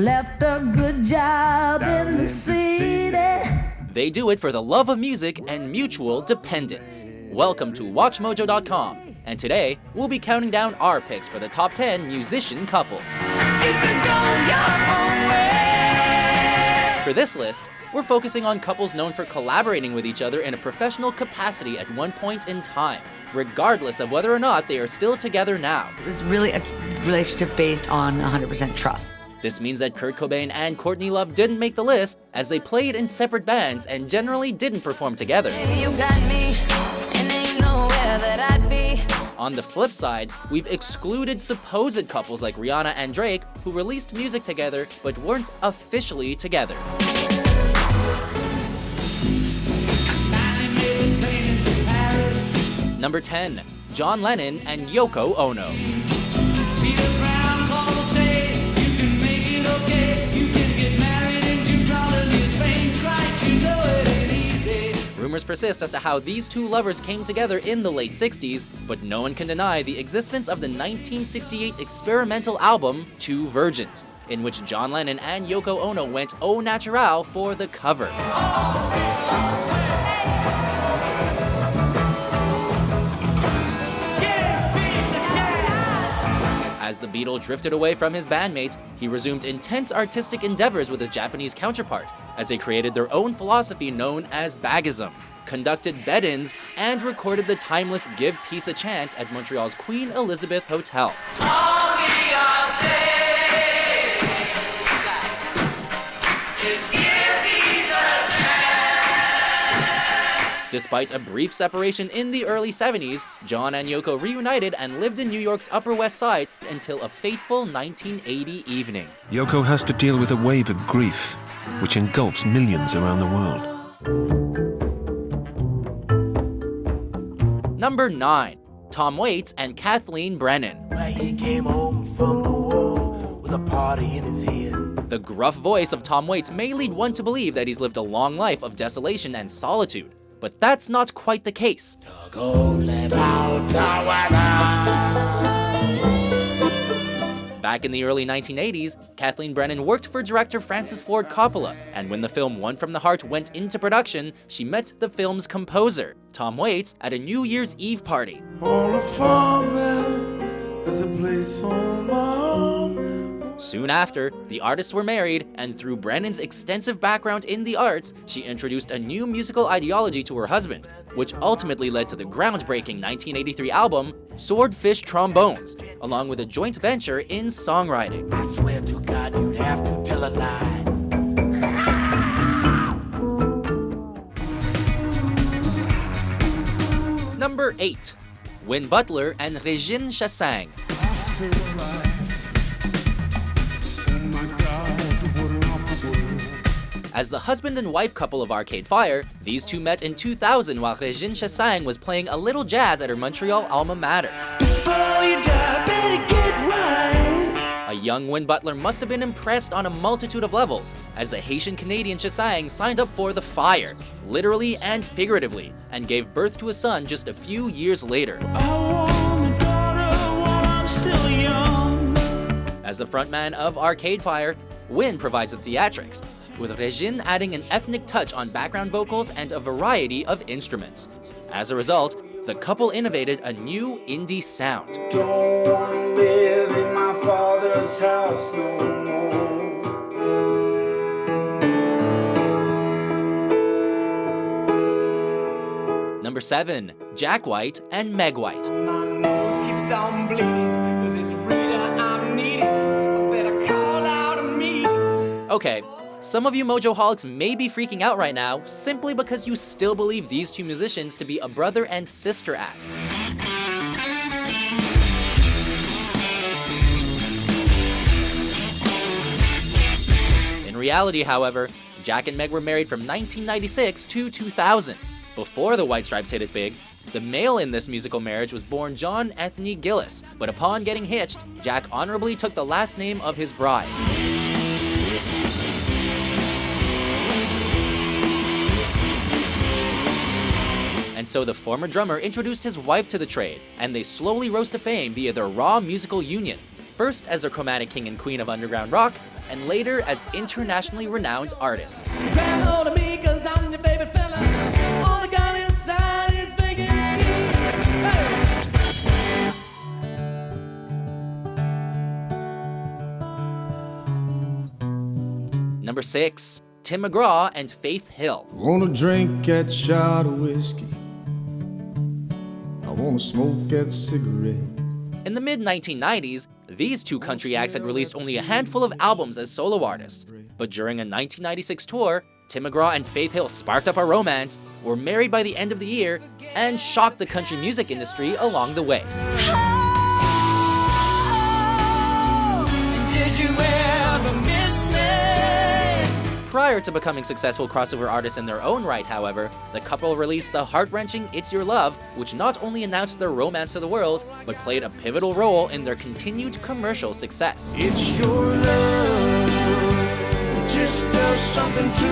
left a good job in the city. They do it for the love of music and mutual dependence. Welcome to WatchMojo.com, and today we'll be counting down our picks for the top 10 musician couples. For this list, we're focusing on couples known for collaborating with each other in a professional capacity at one point in time, regardless of whether or not they are still together now. It was really a relationship based on 100% trust. This means that Kurt Cobain and Courtney Love didn't make the list, as they played in separate bands and generally didn't perform together. You got me, and ain't nowhere that I'd be. On the flip side, we've excluded supposed couples like Rihanna and Drake, who released music together but weren't officially together. Number 10, John Lennon and Yoko Ono. Rumors persist as to how these two lovers came together in the late 60s, but no one can deny the existence of the 1968 experimental album, Two Virgins, in which John Lennon and Yoko Ono went au naturel for the cover. As the Beatle drifted away from his bandmates, he resumed intense artistic endeavors with his Japanese counterpart, as they created their own philosophy known as Bagism, conducted bed-ins, and recorded the timeless Give Peace a Chance at Montreal's Queen Elizabeth Hotel. Despite a brief separation in the early 70s, John and Yoko reunited and lived in New York's Upper West Side until a fateful 1980 evening. Yoko has to deal with a wave of grief, which engulfs millions around the world. Number 9, Tom Waits and Kathleen Brennan. He came home from the war with a party in his head. The gruff voice of Tom Waits may lead one to believe that he's lived a long life of desolation and solitude. But that's not quite the case. Back in the early 1980s, Kathleen Brennan worked for director Francis Ford Coppola, and when the film One from the Heart went into production, she met the film's composer, Tom Waits, at a New Year's Eve party. Soon after, the artists were married, and through Brennan's extensive background in the arts, she introduced a new musical ideology to her husband, which ultimately led to the groundbreaking 1983 album, Swordfish Trombones, along with a joint venture in songwriting. I swear to God, you'd have to tell a lie. Number 8, Win Butler and Régine Chassaing. As the husband and wife couple of Arcade Fire, these two met in 2000 while Régine Chassaing was playing a little jazz at her Montreal alma mater. Before you die, better get right. A young Win Butler must have been impressed on a multitude of levels, as the Haitian-Canadian Chassaing signed up for the fire, literally and figuratively, and gave birth to a son just a few years later. As the frontman of Arcade Fire, Win provides the theatrics, with Régine adding an ethnic touch on background vocals and a variety of instruments. As a result, the couple innovated a new indie sound. Don't wanna live in my father's house no more. Number 7, Jack White and Meg White. My nose keeps on bleeding, 'cause it's Rita I'm needing. I better call out a meeting. Okay, some of you Mojoholics may be freaking out right now simply because you still believe these two musicians to be a brother and sister act. In reality, however, Jack and Meg were married from 1996 to 2000. Before the White Stripes hit it big, the male in this musical marriage was born John Anthony Gillis, but upon getting hitched, Jack honorably took the last name of his bride. And so the former drummer introduced his wife to the trade, and they slowly rose to fame via their raw musical union, first as the chromatic king and queen of underground rock, and later as internationally renowned artists. Grab hold of me 'cause I'm your favorite fella. All the gun inside is vacancy. Hey. Number 6. Tim McGraw and Faith Hill. Wanna drink that shot of whiskey. I wanna smoke that cigarette. In the mid-1990s, these two country acts had released only a handful of albums as solo artists. But during a 1996 tour, Tim McGraw and Faith Hill sparked up a romance, were married by the end of the year, and shocked the country music industry along the way. Did you ever miss me? Prior to becoming successful crossover artists in their own right, however, the couple released the heart-wrenching It's Your Love, which not only announced their romance to the world, but played a pivotal role in their continued commercial success. It's your love, it just does something to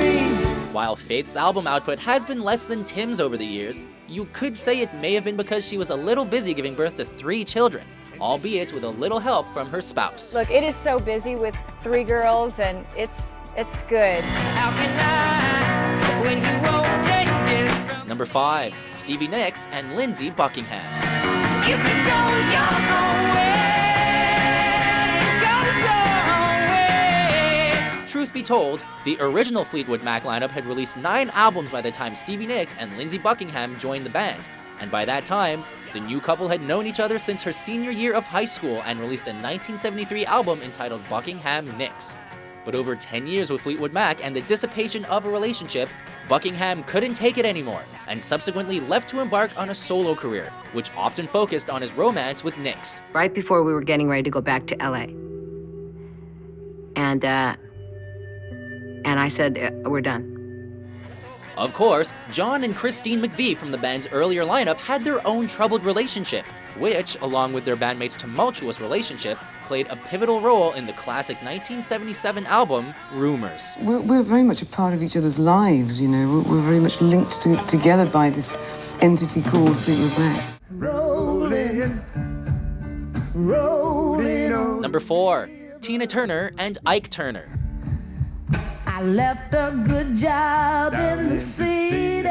me. While Faith's album output has been less than Tim's over the years, you could say it may have been because she was a little busy giving birth to 3 children, albeit with a little help from her spouse. Look, it is so busy with 3 girls, and it's good. How can I when you won't take it? Number 5. Stevie Nicks and Lindsey Buckingham. If you go your own way, go your own way. Truth be told, the original Fleetwood Mac lineup had released 9 albums by the time Stevie Nicks and Lindsey Buckingham joined the band, and by that time, the new couple had known each other since her senior year of high school and released a 1973 album entitled Buckingham Nicks. But over 10 years with Fleetwood Mac and the dissipation of a relationship, Buckingham couldn't take it anymore and subsequently left to embark on a solo career, which often focused on his romance with Nicks. Right before we were getting ready to go back to LA. And I said, we're done. Of course, John and Christine McVie from the band's earlier lineup had their own troubled relationship, which, along with their bandmates' tumultuous relationship, played a pivotal role in the classic 1977 album, Rumors. We're very much a part of each other's lives, you know. We're very much linked together by this entity called Fleetwood Mac. Rolling, rolling on. Number 4. Tina Turner and Ike Turner. I left a good job in the city.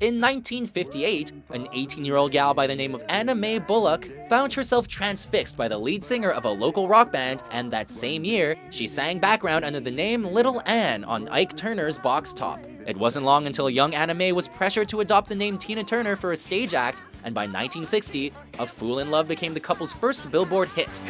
In 1958, an 18-year-old gal by the name of Anna Mae Bullock found herself transfixed by the lead singer of a local rock band, and that same year, she sang background under the name Little Ann on Ike Turner's box top. It wasn't long until young Anna Mae was pressured to adopt the name Tina Turner for a stage act, and by 1960, A Fool in Love became the couple's first Billboard hit.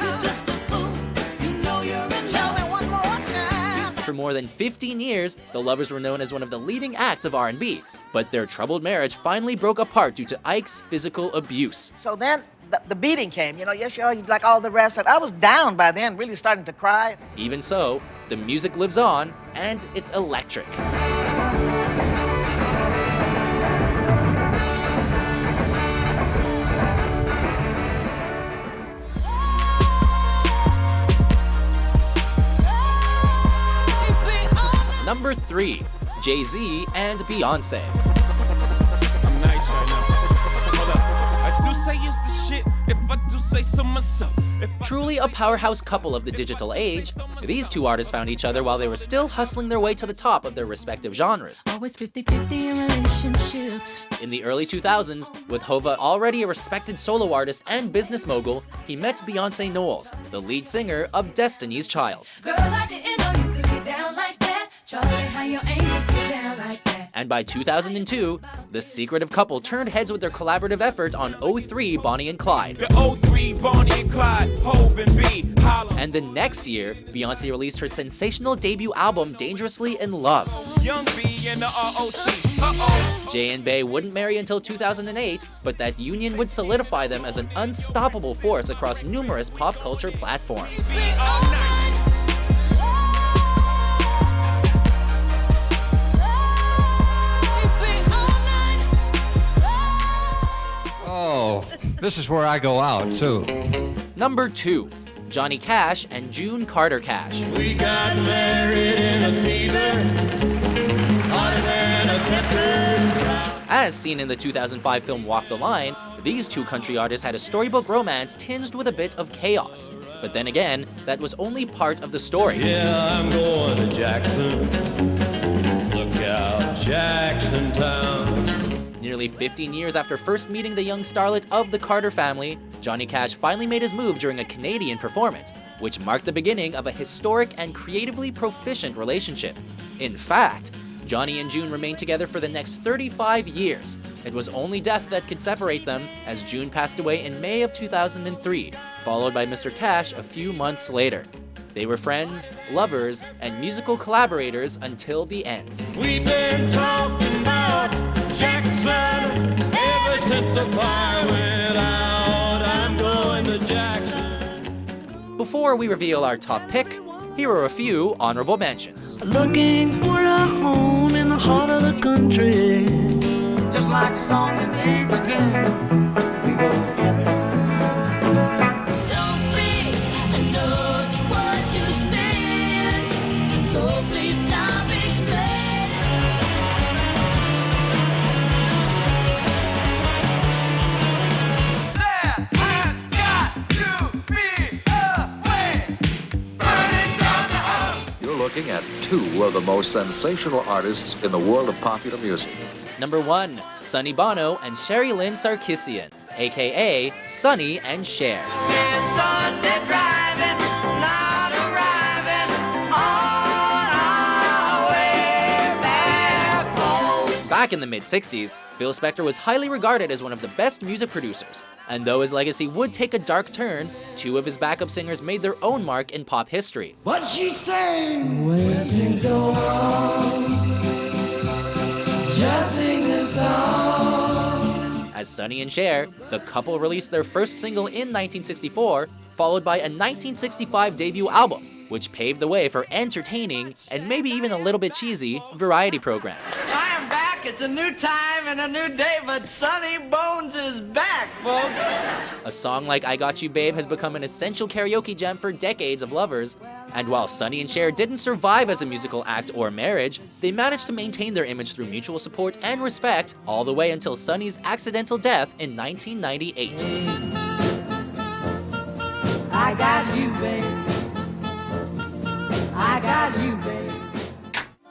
For more than 15 years, the lovers were known as one of the leading acts of R&B, but their troubled marriage finally broke apart due to Ike's physical abuse. So then the beating came, yes, like all the rest. I was down by then, really starting to cry. Even so, the music lives on, and it's electric. Number 3. Jay-Z and Beyonce. I'm nice right now. Hold up. I do say it's the shit if I do say so myself. Truly a powerhouse couple of the digital age, these two artists found each other while they were still hustling their way to the top of their respective genres. Always 50-50 in relationships. In the early 2000s, with Hova already a respected solo artist and business mogul, he met Beyonce Knowles, the lead singer of Destiny's Child. Girl, I didn't know you could get down like that. Charlie, how your angels get down like that. And by 2002, the secretive couple turned heads with their collaborative effort on 03 Bonnie and Clyde. The 03 Bonnie and Clyde, Hope and B, Holla. And the next year, Beyonce released her sensational debut album, Dangerously in Love. Young B and the ROC, Jay and Bey wouldn't marry until 2008, but that union would solidify them as an unstoppable force across numerous pop culture platforms. Oh, this is where I go out, too. Number 2. Johnny Cash and June Carter Cash. We got married in a fever, hotter than a pepper's. As seen in the 2005 film Walk the Line, these two country artists had a storybook romance tinged with a bit of chaos. But then again, that was only part of the story. Yeah, I'm going to Jackson. Look out, Jackson Town. Nearly 15 years after first meeting the young starlet of the Carter family, Johnny Cash finally made his move during a Canadian performance, which marked the beginning of a historic and creatively proficient relationship. In fact, Johnny and June remained together for the next 35 years. It was only death that could separate them, as June passed away in May of 2003, followed by Mr. Cash a few months later. They were friends, lovers, and musical collaborators until the end. We've been talking about Jackson ever since the fire went out. I'm going to Jackson. Before we reveal our top pick, here are a few honorable mentions. Looking for a home in the heart of the country. Just like a song that ends again. We go together. Don't speak, I know just what you're saying. So please stop explaining. There has got to be a way. Burning down the house. You're looking at two of the most sensational artists in the world of popular music. Number 1, Sonny Bono and Cherilyn Sarkisian, aka Sonny and Cher. Back in the mid-60s, Phil Spector was highly regarded as one of the best music producers, and though his legacy would take a dark turn, two of his backup singers made their own mark in pop history. What she sang when things go wrong, just sing this song. As Sonny and Cher, the couple released their first single in 1964, followed by a 1965 debut album, which paved the way for entertaining, and maybe even a little bit cheesy, variety programs. I am back. It's a new time and a new day, but Sonny Bones is back, folks. A song like I Got You Babe has become an essential karaoke gem for decades of lovers, and while Sonny and Cher didn't survive as a musical act or marriage, they managed to maintain their image through mutual support and respect all the way until Sonny's accidental death in 1998. I got you, babe. I got you, babe.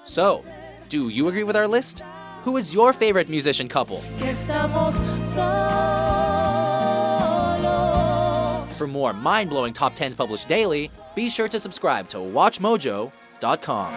So, do you agree with our list? Who is your favorite musician couple? For more mind-blowing top 10s published daily, be sure to subscribe to WatchMojo.com.